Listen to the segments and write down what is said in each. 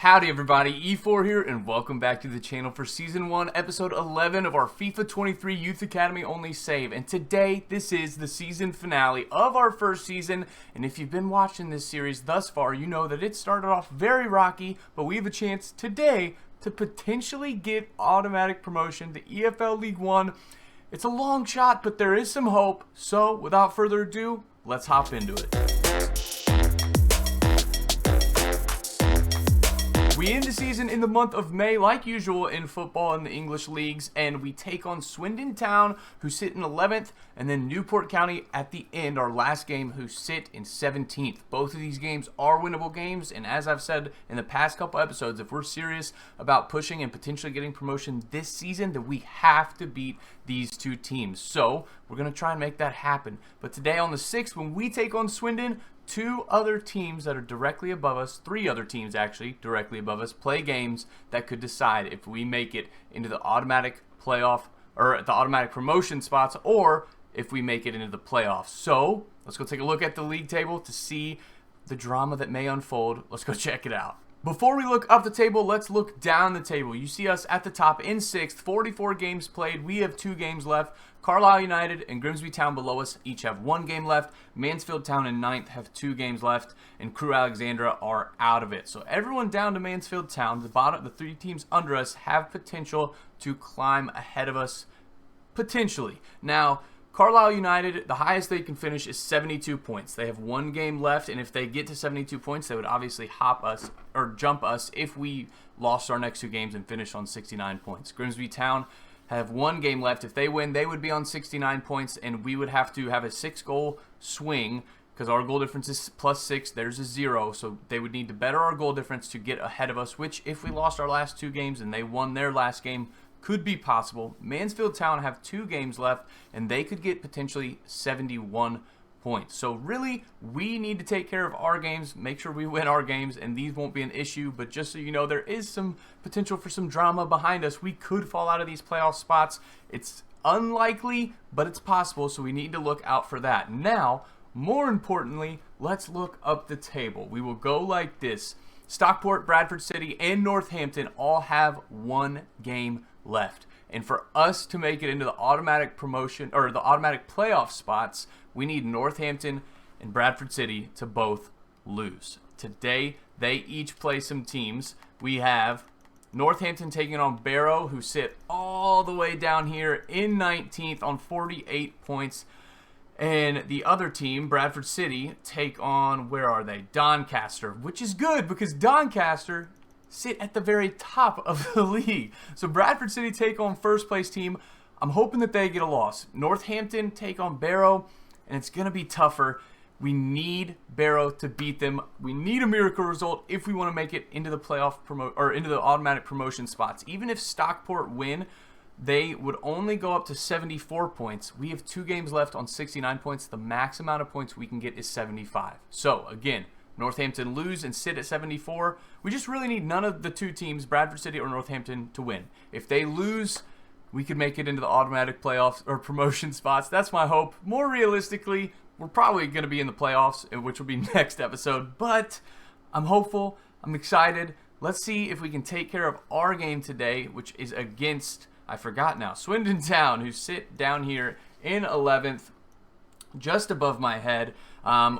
Howdy everybody, Efour here, and welcome back to the channel for Season 1, Episode 11 of our FIFA 23 Youth Academy Only Save. And today, this is the season finale of our first season, and if you've been watching this series thus far, you know that it started off very rocky, but we have a chance today to potentially get automatic promotion to EFL League 1. It's a long shot, but there is some hope, so without further ado, let's hop into it. We end the season in the month of May, like usual in football in the English leagues, and we take on Swindon Town, who sit in 11th, and then Newport County at the end, our last game, who sit in 17th. Both of these games are winnable games, and as I've said in the past couple episodes, if we're serious about pushing and potentially getting promotion this season, then we have to beat these two teams. So we're going to try and make that happen. But today on the 6th, when we take on Swindon, two other teams that are directly above us, three other teams actually directly above us, play games that could decide if we make it into the automatic playoff or the automatic promotion spots, or if we make it into the playoffs. So let's go take a look at the league table to see the drama that may unfold. Let's go check it out. Before we look up the table, let's look down the table. You see us at the top in 6th, 44 games played. We have 2 games left. Carlisle United and Grimsby Town below us each have 1 game left. Mansfield Town in 9th have 2 games left, and Crew Alexandra are out of it. So everyone down to Mansfield Town, the bottom, the 3 teams under us have potential to climb ahead of us, potentially. Now, Carlisle United, the highest they can finish is 72 points. They have 1 game left, and if they get to 72 points, they would obviously hop us or jump us if we lost our next 2 games and finished on 69 points. Grimsby Town have 1 game left. If they win, they would be on 69 points, and we would have to have a 6-goal swing because our goal difference is +6. There's a 0, so they would need to better our goal difference to get ahead of us, which if we lost our last 2 games and they won their last game, could be possible. Mansfield Town have 2 games left, and they could get potentially 71 points. So really, we need to take care of our games, make sure we win our games, and these won't be an issue. But just so you know, there is some potential for some drama behind us. We could fall out of these playoff spots. It's unlikely, but it's possible, so we need to look out for that. Now, more importantly, let's look up the table. We will go like this. Stockport, Bradford City, and Northampton all have 1 game left. And for us to make it into the automatic promotion or the automatic playoff spots, we need Northampton and Bradford City to both lose. Today, they each play some teams. We have Northampton taking on Barrow, who sit all the way down here in 19th on 48 points. And the other team, Bradford City, take on, where are they? Doncaster, which is good because Doncaster sit at the very top of the league. So Bradford City take on first place team. I'm hoping that they get a loss. Northampton take on Barrow, and it's going to be tougher. We need Barrow to beat them. We need a miracle result if we want to make it into the playoff into the automatic promotion spots. Even if Stockport win, they would only go up to 74 points. We have 2 games left on 69 points. The max amount of points we can get is 75. So again, Northampton lose and sit at 74. We just really need none of the 2 teams, Bradford City or Northampton, to win. If they lose, we could make it into the automatic playoffs or promotion spots. That's my hope. More realistically, we're probably going to be in the playoffs, which will be next episode. But I'm hopeful. I'm excited. Let's see if we can take care of our game today, which is against, I forgot now, Swindon Town, who sit down here in 11th. Just above my head.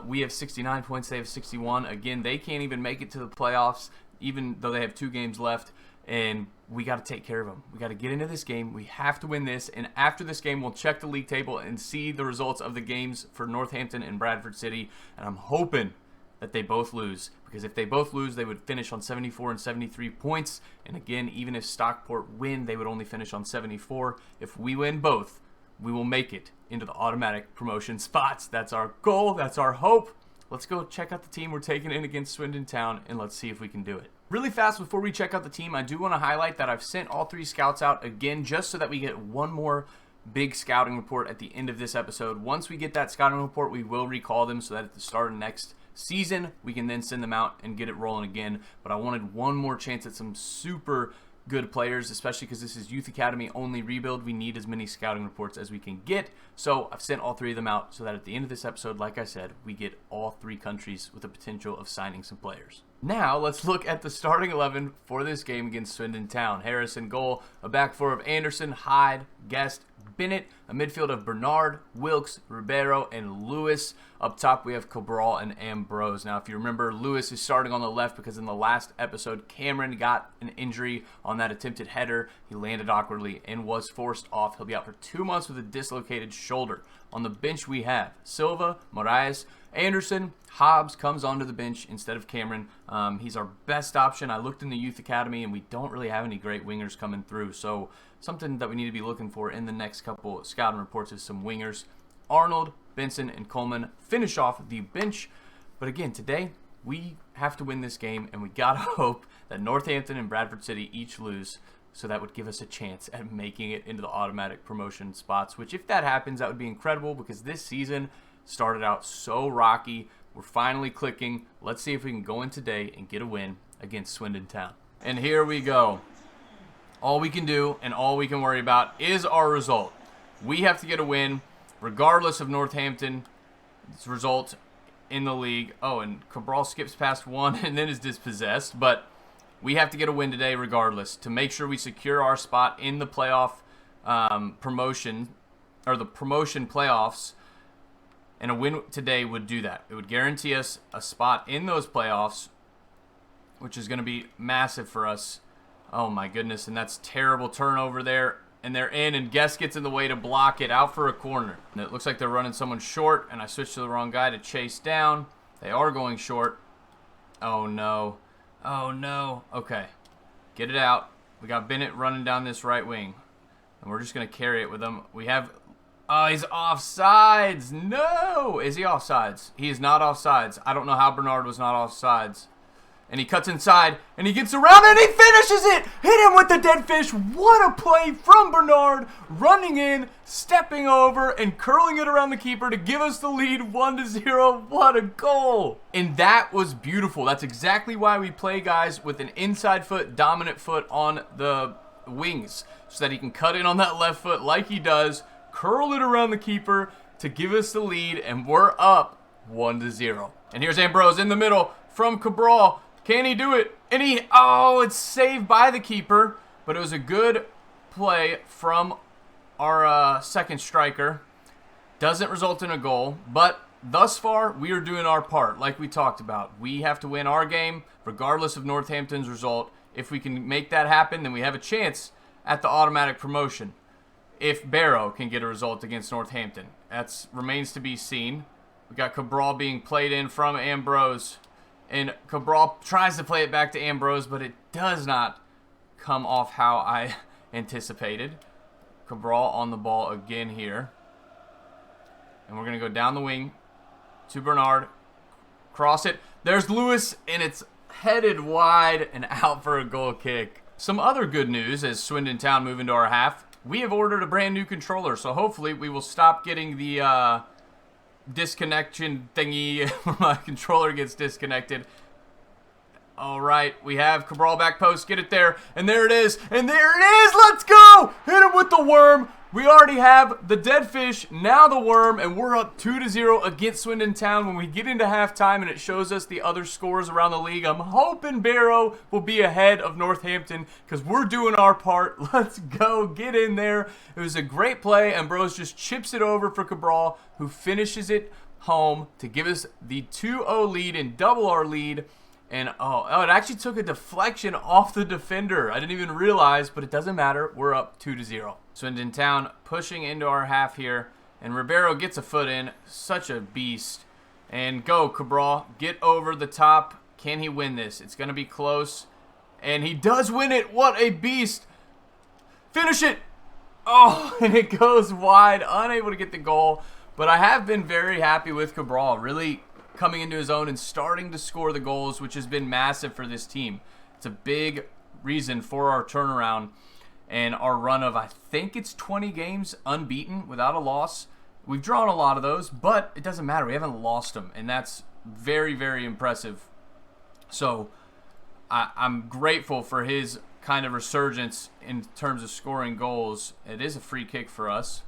We have 69 points. They have 61. Again, they can't even make it to the playoffs, even though they have 2 games left. And we got to take care of them. We got to get into this game. We have to win this. And after this game, we'll check the league table and see the results of the games for Northampton and Bradford City. And I'm hoping that they both lose. Because if they both lose, they would finish on 74 and 73 points. And again, even if Stockport win, they would only finish on 74. If we win both, we will make it into the automatic promotion spots. That's our goal. That's our hope. Let's go check out the team we're taking in against Swindon Town, and let's see if we can do it. Really fast before we check out the team, I do want to highlight that I've sent all 3 scouts out again just so that we get one more big scouting report at the end of this episode. Once we get that scouting report, we will recall them so that at the start of next season, we can then send them out and get it rolling again. But I wanted one more chance at some super good players, especially because this is Youth Academy only rebuild. We need as many scouting reports as we can get. So I've sent all 3 of them out so that at the end of this episode, like I said, we get all 3 countries with the potential of signing some players. Now, let's look at the starting 11 for this game against Swindon Town. Harrison goal, a back four of Anderson, Hyde, Guest, Bennett, a midfield of Bernard, Wilkes, Ribeiro, and Lewis. Up top, we have Cabral and Ambrose. Now, if you remember, Lewis is starting on the left because in the last episode, Cameron got an injury on that attempted header. He landed awkwardly and was forced off. He'll be out for 2 months with a dislocated shoulder. On the bench, we have Silva, Moraes, Anderson. Hobbs comes onto the bench instead of Cameron. He's our best option. I looked in the youth academy, and we don't really have any great wingers coming through. So something that we need to be looking for in the next couple scouting reports is some wingers. Arnold, Benson, and Coleman finish off the bench. But again, today, we have to win this game, and we got to hope that Northampton and Bradford City each lose, so that would give us a chance at making it into the automatic promotion spots, which if that happens, that would be incredible because this season started out so rocky. We're finally clicking. Let's see if we can go in today and get a win against Swindon Town. And here we go. All we can do and all we can worry about is our result. We have to get a win regardless of Northampton's result in the league. Oh, and Cabral skips past one and then is dispossessed. But we have to get a win today regardless to make sure we secure our spot in the playoff promotion, or the promotion playoffs. And a win today would do that. It would guarantee us a spot in those playoffs, which is going to be massive for us. Oh, my goodness. And that's terrible turnover there. And they're in, and Guest gets in the way to block it out for a corner. And it looks like they're running someone short, and I switched to the wrong guy to chase down. They are going short. Oh, no. Oh, no. Okay. Get it out. We got Bennett running down this right wing. And we're just going to carry it with him. We have... Oh, he's offsides. No. Is he offsides? He is not offsides. I don't know how Bernard was not offsides. And he cuts inside, and he gets around, and he finishes it! Hit him with the dead fish. What a play from Bernard, running in, stepping over, and curling it around the keeper to give us the lead 1-0. What a goal! And that was beautiful. That's exactly why we play guys with an inside foot, dominant foot on the wings, so that he can cut in on that left foot like he does, curl it around the keeper to give us the lead, and we're up 1-0. And here's Ambrose in the middle from Cabral. Can he do it? And it's saved by the keeper, but it was a good play from our second striker. Doesn't result in a goal, but thus far, we are doing our part, like we talked about. We have to win our game, regardless of Northampton's result. If we can make that happen, then we have a chance at the automatic promotion. If Barrow can get a result against Northampton, that remains to be seen. We got Cabral being played in from Ambrose. And Cabral tries to play it back to Ambrose, but it does not come off how I anticipated. Cabral on the ball again here. And we're going to go down the wing to Bernard. Cross it. There's Lewis, and it's headed wide and out for a goal kick. Some other good news as Swindon Town move into our half. We have ordered a brand new controller, so hopefully we will stop getting the... disconnection thingy. My controller gets disconnected. All right, we have Cabral back post. Get it there, and there it is, and there it is. Let's go! Hit him with the worm. We already have the dead fish, now the worm, and we're up 2-0 against Swindon Town. When we get into halftime and it shows us the other scores around the league, I'm hoping Barrow will be ahead of Northampton because we're doing our part. Let's go. Get in there. It was a great play, and Bros just chips it over for Cabral, who finishes it home to give us the 2-0 lead and double our lead. And, it actually took a deflection off the defender. I didn't even realize, but it doesn't matter. We're up 2-0. Swindon Town pushing into our half here. And Ribeiro gets a foot in. Such a beast. And go, Cabral. Get over the top. Can he win this? It's going to be close. And he does win it. What a beast. Finish it. Oh, and it goes wide. Unable to get the goal. But I have been very happy with Cabral. Really coming into his own and starting to score the goals, which has been massive for this team. It's a big reason for our turnaround and our run of, I think it's 20 games unbeaten without a loss. We've drawn a lot of those, but it doesn't matter. We haven't lost them, and that's very, very impressive. So I'm grateful for his kind of resurgence in terms of scoring goals. It is a free kick for us.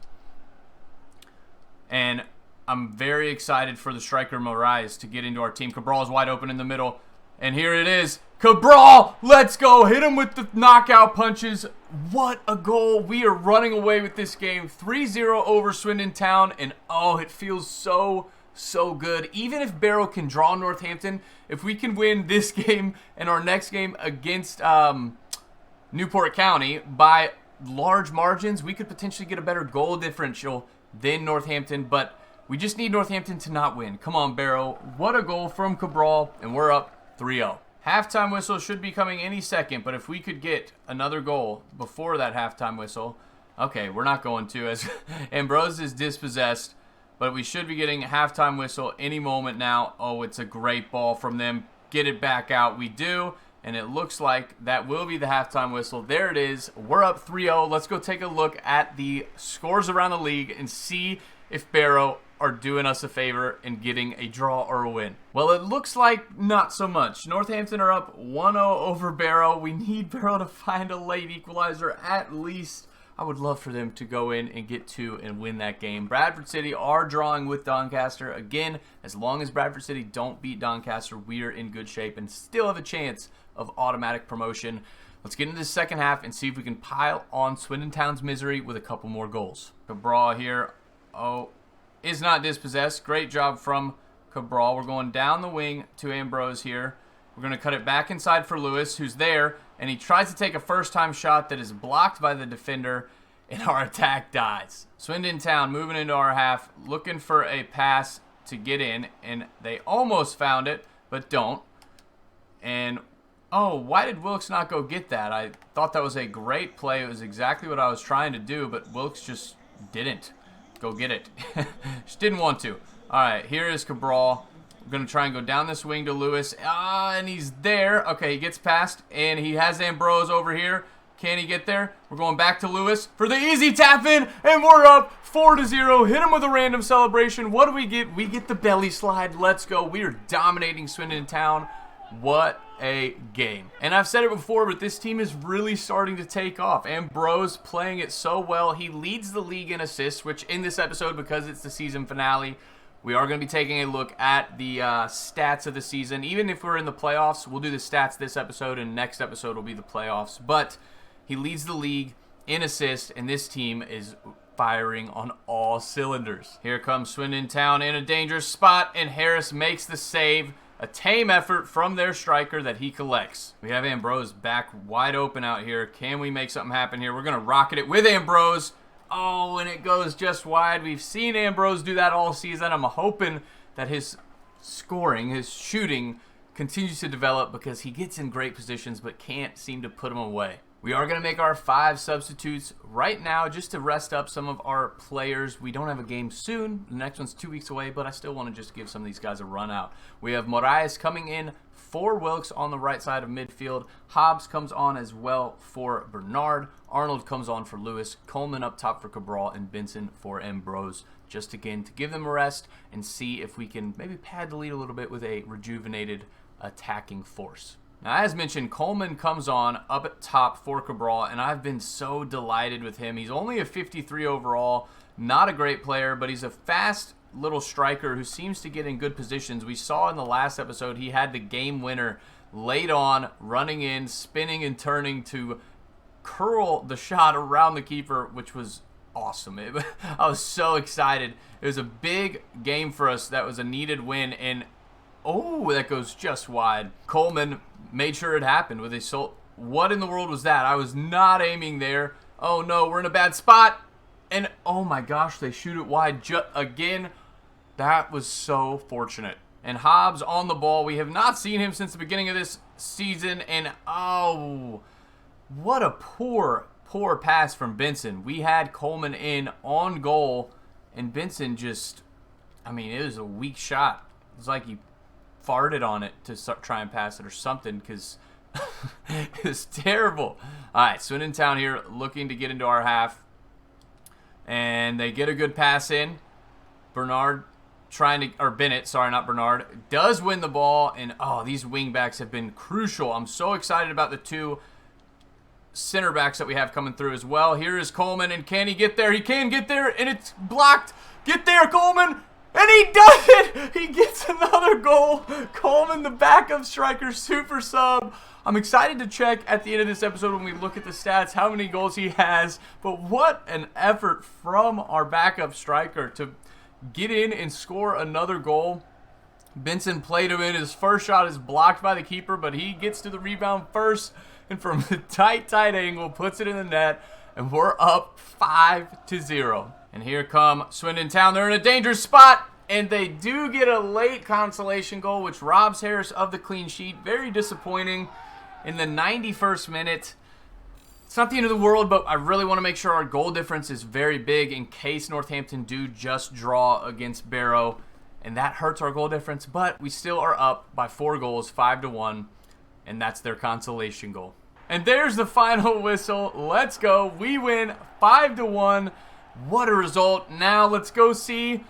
And I'm very excited for the striker Moraes to get into our team. Cabral is wide open in the middle, And here it is. Cabral, let's go. Hit him with the knockout punches. What a goal. We are running away with this game. 3-0 over Swindon Town. And oh, it feels so good. Even if Barrow can draw Northampton, if we can win this game and our next game against Newport County by large margins, we could potentially get a better goal differential than Northampton. But we just need Northampton to not win. Come on, Barrow. What a goal from Cabral. And we're up 3-0. Halftime whistle should be coming any second, but if we could get another goal before that halftime whistle. Okay, we're not going to, as Ambrose is dispossessed, but we should be getting a halftime whistle any moment now. Oh, it's a great ball from them. Get it back out. We do, and it looks like that will be the halftime whistle. There it is. We're up 3-0. Let's go take a look at the scores around the league and see if Barrow are doing us a favor in getting a draw or a win. Well, it looks like not so much. Northampton are up 1-0 over Barrow. We need Barrow to find a late equalizer at least. I would love for them to go in and get 2 and win that game. Bradford City are drawing with Doncaster. Again, as long as Bradford City don't beat Doncaster, we are in good shape and still have a chance of automatic promotion. Let's get into the second half and see if we can pile on Swindon Town's misery with a couple more goals. Cabral here. Oh, is not dispossessed. Great job from Cabral. We're going down the wing to Ambrose here. We're going to cut it back inside for Lewis, who's there, and he tries to take a first-time shot that is blocked by the defender, and our attack dies. Swindon Town moving into our half, looking for a pass to get in, and they almost found it, but don't. And, oh, why did Wilkes not go get that? I thought that was a great play. It was exactly what I was trying to do, but Wilkes just didn't. Go get it. Just didn't want to. All right, here is Cabral. We're going to try and go down this wing to Lewis. And he's there. Okay, he gets past, and he has Ambrose over here. Can he get there? We're going back to Lewis for the easy tap in, and we're up 4-0. Hit him with a random celebration. What do we get? We get the belly slide. Let's go. We are dominating Swindon Town. What a game. And I've said it before, but this team is really starting to take off. Ambrose playing it so well. He leads the league in assists, which in this episode, because it's the season finale, we are going to be taking a look at the stats of the season. Even if we're in the playoffs, we'll do the stats this episode, and next episode will be the playoffs. But he leads the league in assists, and this team is firing on all cylinders. Here comes Swindon Town in a dangerous spot, and Harris makes the save. A tame effort from their striker that he collects. We have Ambrose back wide open out here. Can we make something happen here? We're going to rocket it with Ambrose. Oh, and it goes just wide. We've seen Ambrose do that all season. I'm hoping that his scoring, his shooting, continues to develop because he gets in great positions but can't seem to put them away. We are going to make our 5 substitutes right now just to rest up some of our players. We don't have a game soon. The next one's 2 weeks away, but I still want to just give some of these guys a run out. We have Moraes coming in for Wilkes on the right side of midfield. Hobbs comes on as well for Bernard. Arnold comes on for Lewis. Coleman up top for Cabral, and Benson for Ambrose. Just again to give them a rest and see if we can maybe pad the lead a little bit with a rejuvenated attacking force. Now, as mentioned, Coleman comes on up at top for Cabral, and I've been so delighted with him. He's only a 53 overall, not a great player, but he's a fast little striker who seems to get in good positions. We saw in the last episode he had the game winner late on, running in, spinning and turning to curl the shot around the keeper, which was awesome. I was so excited. It was a big game for us. That was a needed win, and oh, that goes just wide. Coleman made sure it happened with a soul. What in the world was that? I was not aiming there. Oh no, we're in a bad spot. And oh my gosh, they shoot it wide again. That was so fortunate. And Hobbs on the ball. We have not seen him since the beginning of this season. And oh, what a poor pass from Benson. We had Coleman in on goal, and Benson just, I mean, it was a weak shot. It was like he farted on it to try and pass it or something, because it was terrible. All right, Swindon Town here looking to get into our half, and they get a good pass in. Bernard Bennett, sorry, not Bernard, does win the ball, and oh, these wing backs have been crucial. I'm so excited about the 2 center backs that we have coming through as well. Here is Coleman, and can he get there? He can get there, and it's blocked. Get there, Coleman. And he does it! He gets another goal. Coleman, the backup striker, super sub. I'm excited to check at the end of this episode when we look at the stats how many goals he has. But what an effort from our backup striker to get in and score another goal. Benson played him in. His first shot is blocked by the keeper, but he gets to the rebound first. And from a tight angle, puts it in the net. And we're up 5-0. And here come Swindon Town. They're in a dangerous spot. And they do get a late consolation goal, which robs Harris of the clean sheet. Very disappointing in the 91st minute. It's not the end of the world, but I really want to make sure our goal difference is very big in case Northampton do just draw against Barrow. And that hurts our goal difference, but we still are up by 4 goals, 5-1. And that's their consolation goal. And there's the final whistle. Let's go. We win 5-1. What a result. Now let's go see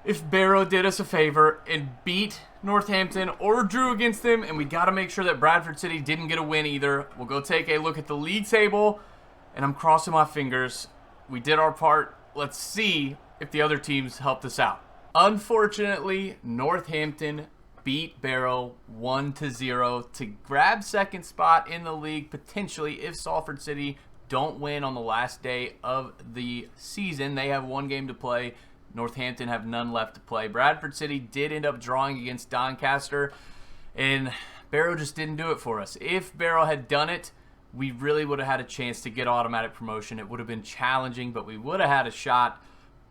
if Barrow did us a favor and beat Northampton or drew against them. And we got to make sure that Bradford City didn't get a win either. We'll go take a look at the league table. And I'm crossing my fingers. We did our part. Let's see if the other teams helped us out. Unfortunately, Northampton beat Barrow 1-0 to grab second spot in the league, potentially if Salford City don't win on the last day of the season. They have 1 game to play. Northampton have none left to play. Bradford City did end up drawing against Doncaster, and Barrow just didn't do it for us. If Barrow had done it, we really would have had a chance to get automatic promotion. It would have been challenging, but we would have had a shot.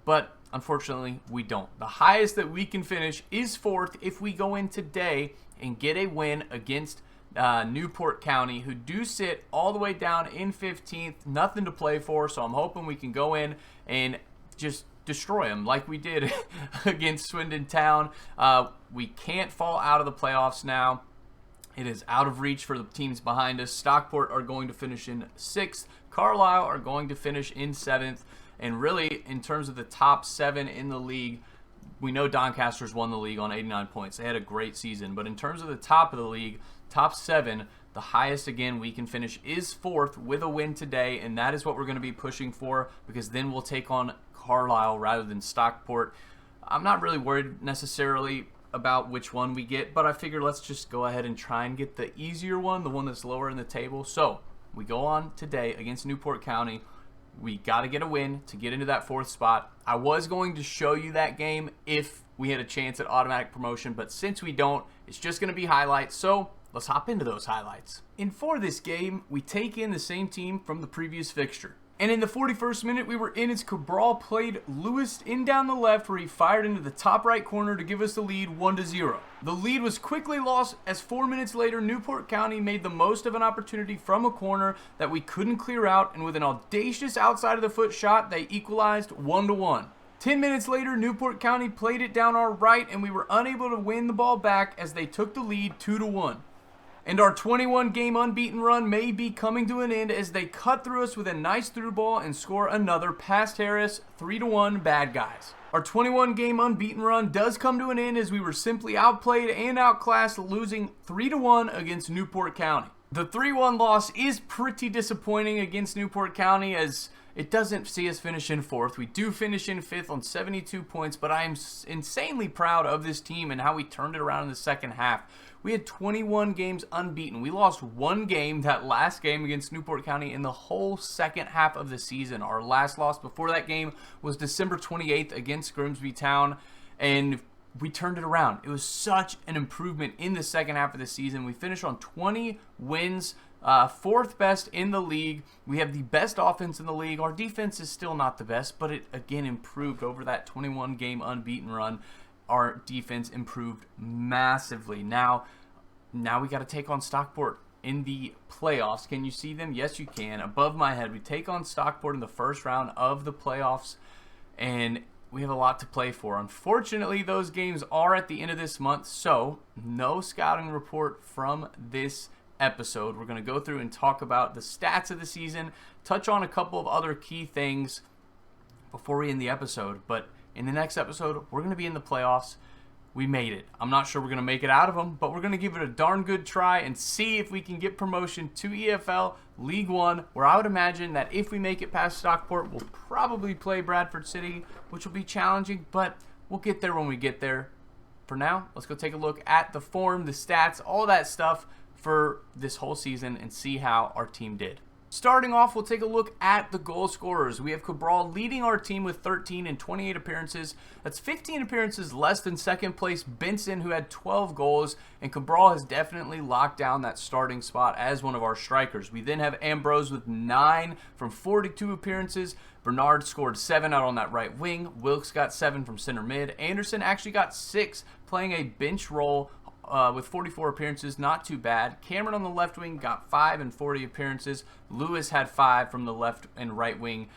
But unfortunately, we don't. The highest that we can finish is 4th if we go in today and get a win against Newport County, who do sit all the way down in 15th. Nothing to play for, so I'm hoping we can go in and just destroy them like we did against Swindon Town. We can't fall out of the playoffs now. It is out of reach for the teams behind us. Stockport are going to finish in 6th. Carlisle are going to finish in 7th. And really, in terms of the top 7 in the league, we know Doncaster's won the league on 89 points. They had a great season. But in terms of the top of the league, top 7, the highest, again, we can finish is 4th with a win today. And that is what we're going to be pushing for, because then we'll take on Carlisle rather than Stockport. I'm not really worried necessarily about which one we get, but I figure let's just go ahead and try and get the easier one, the one that's lower in the table. So we go on today against Newport County. We got to get a win to get into that 4th spot. I was going to show you that game if we had a chance at automatic promotion, but since we don't, it's just going to be highlights. So let's hop into those highlights. And for this game, we take in the same team from the previous fixture. And in the 41st minute, we were in as Cabral played Lewis in down the left, where he fired into the top right corner to give us the lead 1-0. The lead was quickly lost as 4 minutes later, Newport County made the most of an opportunity from a corner that we couldn't clear out, and with an audacious outside of the foot shot, they equalized 1-1. 10 minutes later, Newport County played it down our right, and we were unable to win the ball back as they took the lead 2-1. And our 21-game unbeaten run may be coming to an end as they cut through us with a nice through ball and score another past Harris, 3-1 bad guys. Our 21-game unbeaten run does come to an end as we were simply outplayed and outclassed, losing 3-1 against Newport County. The 3-1 loss is pretty disappointing against Newport County as it doesn't see us finish in 4th. We do finish in 5th on 72 points, but I am insanely proud of this team and how we turned it around in the second half. We had 21 games unbeaten. We lost 1 game, that last game against Newport County, in the whole second half of the season. Our last loss before that game was December 28th against Grimsby Town, and we turned it around. It was such an improvement in the second half of the season. We finished on 20 wins, 4th best in the league. We have the best offense in the league. Our defense is still not the best, but it again improved over that 21-game unbeaten run. Our defense improved massively. Now we got to take on Stockport in the playoffs. Can you see them? Yes, you can. Above my head, we take on Stockport in the first round of the playoffs, and we have a lot to play for. Unfortunately, those games are at the end of this month, so no scouting report from this episode. We're going to go through and talk about the stats of the season, touch on a couple of other key things before we end the episode, but in the next episode, we're going to be in the playoffs. We made it. I'm not sure we're going to make it out of them, but we're going to give it a darn good try and see if we can get promotion to EFL League One, where I would imagine that if we make it past Stockport, we'll probably play Bradford City, which will be challenging, but We'll get there when we get there. For now, let's go take a look at the form, the stats, all that stuff for this whole season and see how our team did. Starting off, we'll take a look at the goal scorers. We have Cabral leading our team with 13 and 28 appearances. That's 15 appearances less than second place Benson, who had 12 goals, and Cabral has definitely locked down that starting spot as one of our strikers. We then have Ambrose with 9 from 42 appearances. Bernard scored 7 out on that right wing. Wilkes got 7 from center mid. Anderson actually got 6 playing a bench role with 44 appearances, not too bad. Cameron on the left wing got 5 and 40 appearances. Lewis had 5 from the left and right wing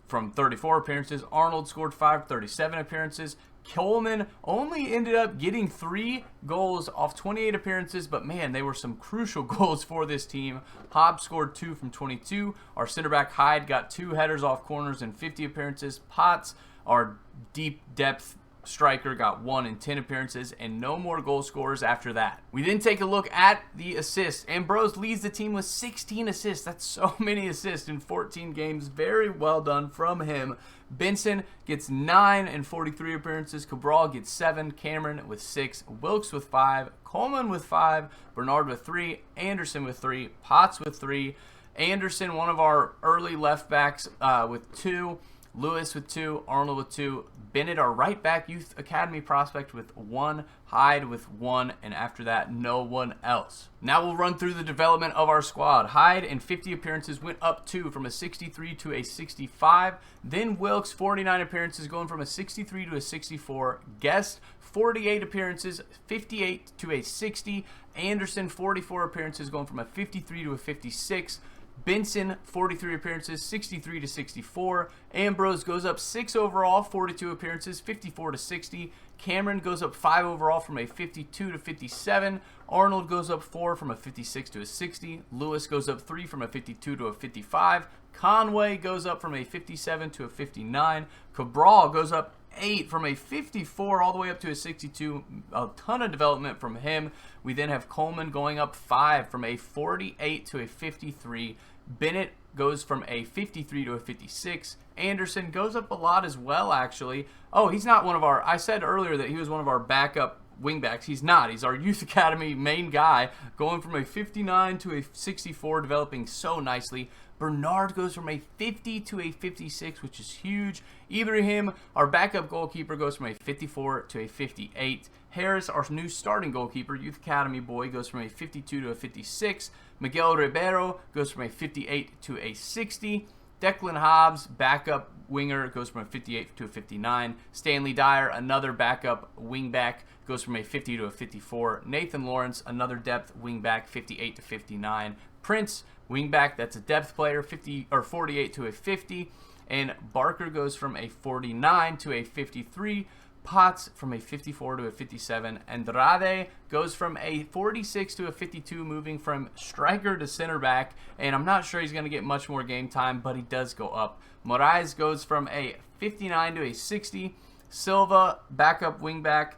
from 34 appearances. Arnold scored 5, 37 appearances. Coleman only ended up getting 3 goals off 28 appearances, but man, they were some crucial goals for this team. Hobbs scored 2 from 22. Our center back Hyde got 2 headers off corners in 50 appearances. Potts, our deep depth striker, got 1 in 10 appearances, and no more goal scorers after that. We then take a look at the assists. Ambrose leads the team with 16 assists. That's so many assists in 14 games. Very well done from him. Benson gets 9 in 43 appearances. Cabral gets 7. Cameron with 6. Wilkes with 5. Coleman with 5. Bernard with 3. Anderson with 3. Potts with 3. Anderson, one of our early left backs, with 2. Lewis with 2, Arnold with 2, Bennett, our right back youth academy prospect, with 1, Hyde with 1, and after that, no one else. Now we'll run through the development of our squad. Hyde in 50 appearances went up 2 from a 63 to a 65. Then Wilkes, 49 appearances, going from a 63 to a 64. Guest, 48 appearances, 58 to a 60. Anderson, 44 appearances, going from a 53 to a 56. Benson, 43 appearances, 63 to 64. Ambrose goes up 6 overall, 42 appearances, 54 to 60. Cameron goes up 5 overall from a 52 to 57. Arnold goes up 4 from a 56 to a 60. Lewis goes up 3 from a 52 to a 55. Conway goes up from a 57 to a 59. Cabral goes up 8 from a 54 all the way up to a 62. A ton of development from him. We then have Coleman going up 5 from a 48 to a 53. Bennett goes from a 53 to a 56. Anderson goes up a lot as well, actually. Oh, he's not one of our... I said earlier that he was one of our backup wingbacks. He's not. He's our youth academy main guy, going from a 59 to a 64, developing so nicely. Bernard goes from a 50 to a 56, which is huge. Ibrahim, our backup goalkeeper, goes from a 54 to a 58. Harris, our new starting goalkeeper, youth academy boy, goes from a 52 to a 56. Miguel Ribeiro goes from a 58 to a 60. Declan Hobbs, backup winger, goes from a 58 to a 59. Stanley Dyer, another backup wingback, goes from a 50 to a 54. Nathan Lawrence, another depth wingback, 58 to 59. Prince, wingback, that's a depth player, 48 to a 50. And Barker goes from a 49 to a 53. Potts from a 54 to a 57. Andrade goes from a 46 to a 52, moving from striker to center back. And I'm not sure he's going to get much more game time, but he does go up. Moraes goes from a 59 to a 60. Silva, backup wingback,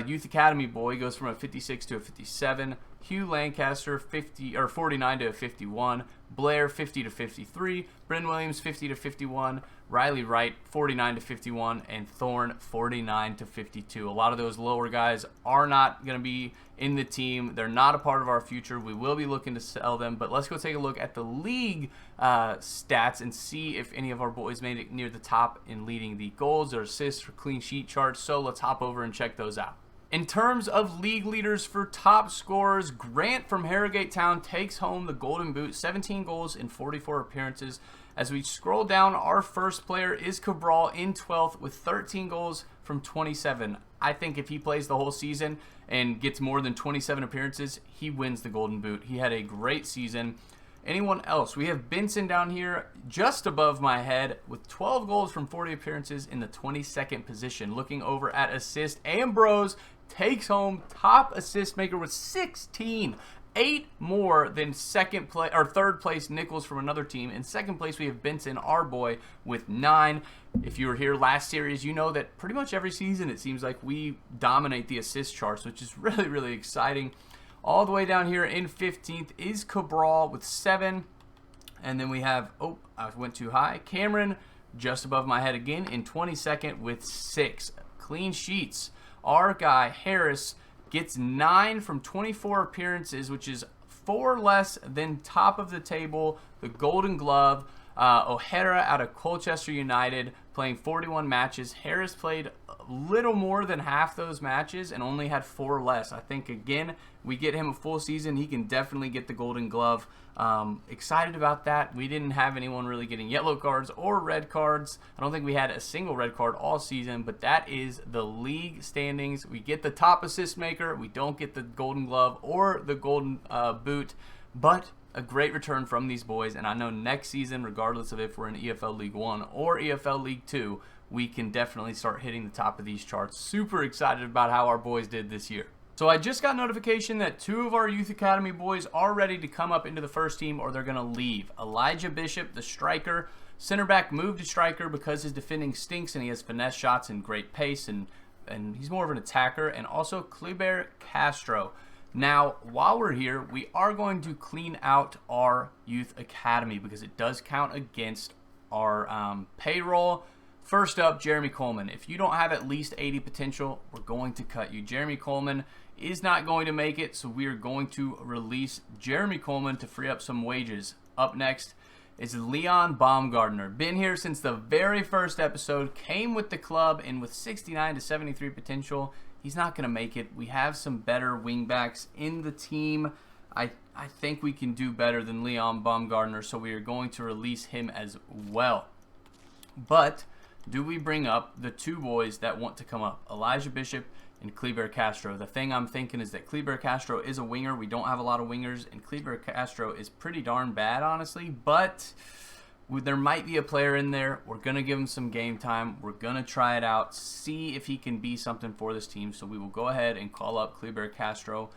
youth academy boy, goes from a 56 to a 57. Hugh Lancaster, 49 to a 51. Blair, 50 to 53. Bryn Williams, 50 to 51. Riley Wright, 49 to 51. And Thorne, 49 to 52. A lot of those lower guys are not going to be in the team. They're not a part of our future. We will be looking to sell them. But let's go take a look at the league stats and see if any of our boys made it near the top in leading the goals or assists or clean sheet charts. So let's hop over and check those out. In terms of league leaders for top scorers, Grant from Harrogate Town takes home the Golden Boot, 17 goals in 44 appearances. As we scroll down, our first player is Cabral in 12th with 13 goals from 27. I think if he plays the whole season and gets more than 27 appearances, he wins the Golden Boot. He had a great season. Anyone else? We have Benson down here just above my head with 12 goals from 40 appearances in the 22nd position. Looking over at assist, Ambrose takes home top assist maker with 16. 8 more than third place Nichols from another team. In second place, we have Benson, our boy, with 9. If you were here last series, you know that pretty much every season it seems like we dominate the assist charts, which is really, really exciting. All the way down here in 15th is Cabral with 7. And then we have, oh, I went too high, Cameron just above my head again in 22nd with 6. clean sheets. Our guy, Harris, gets 9 from 24 appearances, which is 4 less than top of the table, the Golden Glove. O'Hara out of Colchester United, playing 41 matches. Harris played a little more than half those matches and only had 4 less. I think, again, we get him a full season, he can definitely get the Golden Glove. Excited about that. We didn't have anyone really getting yellow cards or red cards. I don't think we had a single red card all season, but that is the league standings. We get the top assist maker. We don't get the Golden Glove or the Golden Boot, but a great return from these boys, and I know next season, regardless of if we're in EFL League 1 or EFL League 2, we can definitely start hitting the top of these charts. Super excited about how our boys did this year. So I just got notification that 2 of our Youth Academy boys are ready to come up into the first team, or they're going to leave. Elijah Bishop, the striker, center back, moved to striker because his defending stinks and he has finesse shots and great pace, and he's more of an attacker, and also Kleber Castro. Now, while we're here, we are going to clean out our Youth Academy because it does count against our payroll. First up, Jeremy Coleman. If you don't have at least 80 potential, we're going to cut you. Jeremy Coleman is not going to make it, so we are going to release Jeremy Coleman to free up some wages. Up next is Leon Baumgartner. Been here since the very first episode, came with the club, and with 69 to 73 potential, he's not going to make it. We have some better wingbacks in the team. I think we can do better than Leon Baumgartner, so we are going to release him as well. But do we bring up the 2 boys that want to come up, Elijah Bishop and Kleber Castro? The thing I'm thinking is that Kleber Castro is a winger. We don't have a lot of wingers, and Kleber Castro is pretty darn bad, honestly, but there might be a player in there. We're going to give him some game time. We're going to try it out, see if he can be something for this team. So we will go ahead and call up Kleber Castro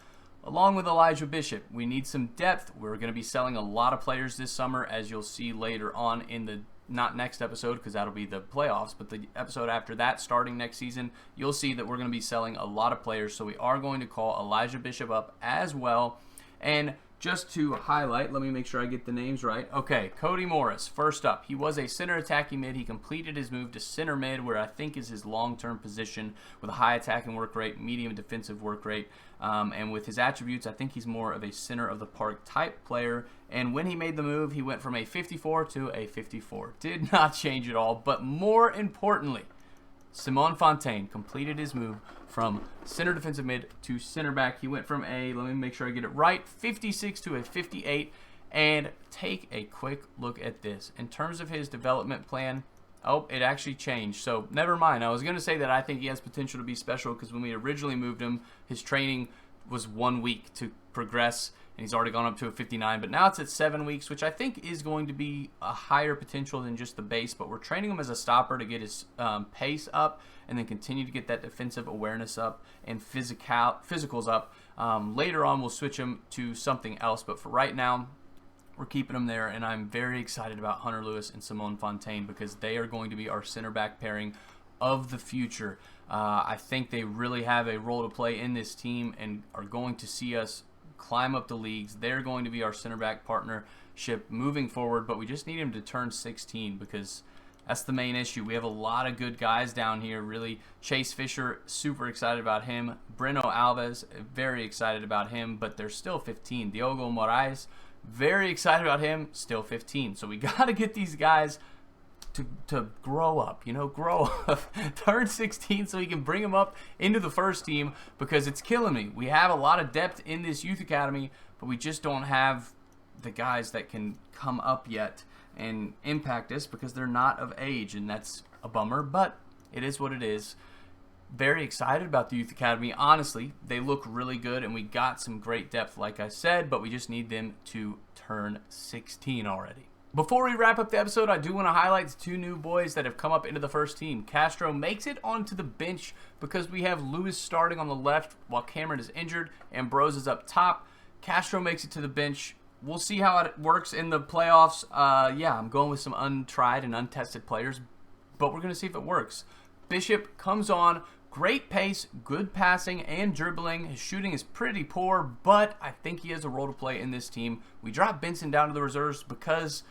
along with Elijah Bishop. We need some depth. We're going to be selling a lot of players this summer, as you'll see later on in the, not next episode because that'll be the playoffs, but the episode after that, starting next season, you'll see that we're going to be selling a lot of players. So we are going to call Elijah Bishop up as well. And just to highlight, let me make sure I get the names right. Okay, Cody Morris, first up. He was a center attacking mid. He completed his move to center mid, where I think is his long-term position, with a high attacking work rate, medium defensive work rate. And with his attributes, I think he's more of a center of the park type player. And when he made the move, he went from a 54 to a 54. Did not change at all, but more importantly, Simon Fontaine completed his move from center defensive mid to center back. He went from a, let me make sure I get it right, 56 to a 58. And take a quick look at this. In terms of his development plan, oh, it actually changed. So never mind. I was going to say that I think he has potential to be special because when we originally moved him, his training was 1 week to progress, and he's already gone up to a 59. But now it's at 7 weeks, which I think is going to be a higher potential than just the base. But we're training him as a stopper to get his pace up and then continue to get that defensive awareness up and physicals up. Later on, we'll switch him to something else. But for right now, we're keeping them there, and I'm very excited about Hunter Lewis and Simone Fontaine because they are going to be our center back pairing of the future. I think they really have a role to play in this team and are going to see us climb up the leagues. They're going to be our center back partnership moving forward, but we just need him to turn 16 because that's the main issue. We have a lot of good guys down here, really. Chase Fisher, super excited about him. Breno Alves, very excited about him, but they're still 15. Diogo Moraes, very excited about him, still 15. So we got to get these guys to grow up, grow up, turn 16 so we can bring them up into the first team because it's killing me. We have a lot of depth in this youth academy, but we just don't have the guys that can come up yet and impact us because they're not of age, and that's a bummer, but it is what it is. Very excited about the youth academy. Honestly, they look really good, and we got some great depth, like I said, but we just need them to turn 16 already. Before we wrap up the episode, I do want to highlight the 2 new boys that have come up into the first team. Castro makes it onto the bench because we have Lewis starting on the left while Cameron is injured and Bros is up top. Castro makes it to the bench. We'll see how it works in the playoffs. Yeah, I'm going with some untried and untested players, but we're going to see if it works. Bishop comes on. Great pace, good passing, and dribbling. His shooting is pretty poor, but I think he has a role to play in this team. We dropped Benson down to the reserves because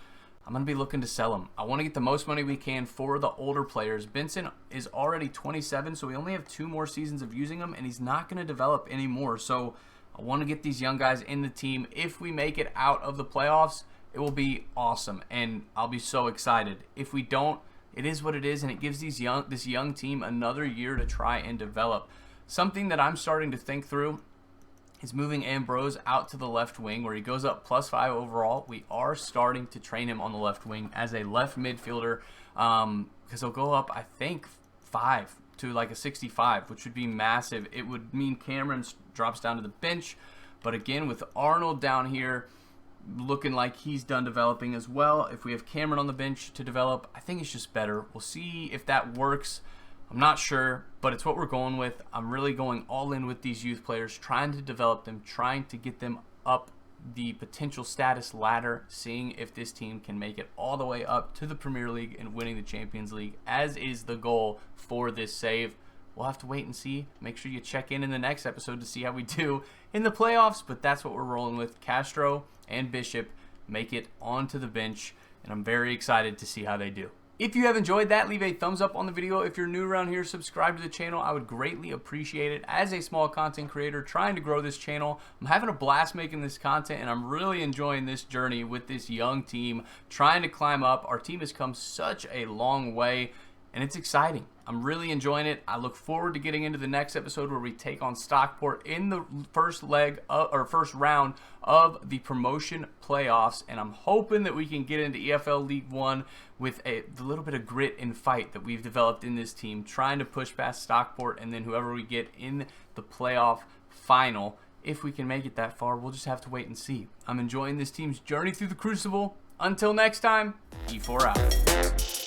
I'm going to be looking to sell him. I want to get the most money we can for the older players. Benson is already 27, so we only have 2 more seasons of using him, and he's not going to develop anymore. So I want to get these young guys in the team. If we make it out of the playoffs, it will be awesome, and I'll be so excited. If we don't, it is what it is, and it gives this young team another year to try and develop. Something that I'm starting to think through is moving Ambrose out to the left wing where he goes up +5 overall. We are starting to train him on the left wing as a left midfielder because he'll go up, I think, 5 to like a 65, which would be massive. It would mean Cameron drops down to the bench. But again, with Arnold down here looking like he's done developing as well, if we have Cameron on the bench to develop, I think it's just better. We'll see if that works. I'm not sure, but it's what we're going with. I'm really going all in with these youth players, trying to develop them, trying to get them up the potential status ladder, seeing if this team can make it all the way up to the Premier League and winning the Champions League, as is the goal for this save. We'll have to wait and see. Make sure you check in the next episode to see how we do in the playoffs, but that's what we're rolling with. Castro and Bishop make it onto the bench, and I'm very excited to see how they do. If you have enjoyed that, leave a thumbs up on the video. If you're new around here, subscribe to the channel. I would greatly appreciate it. As a small content creator trying to grow this channel, I'm having a blast making this content, and I'm really enjoying this journey with this young team, trying to climb up. Our team has come such a long way, and it's exciting. I'm really enjoying it. I look forward to getting into the next episode where we take on Stockport in the first round of the promotion playoffs, and I'm hoping that we can get into EFL League One with the little bit of grit and fight that we've developed in this team, trying to push past Stockport, and then whoever we get in the playoff final. If we can make it that far, we'll just have to wait and see. I'm enjoying this team's journey through the Crucible. Until next time, Efour out.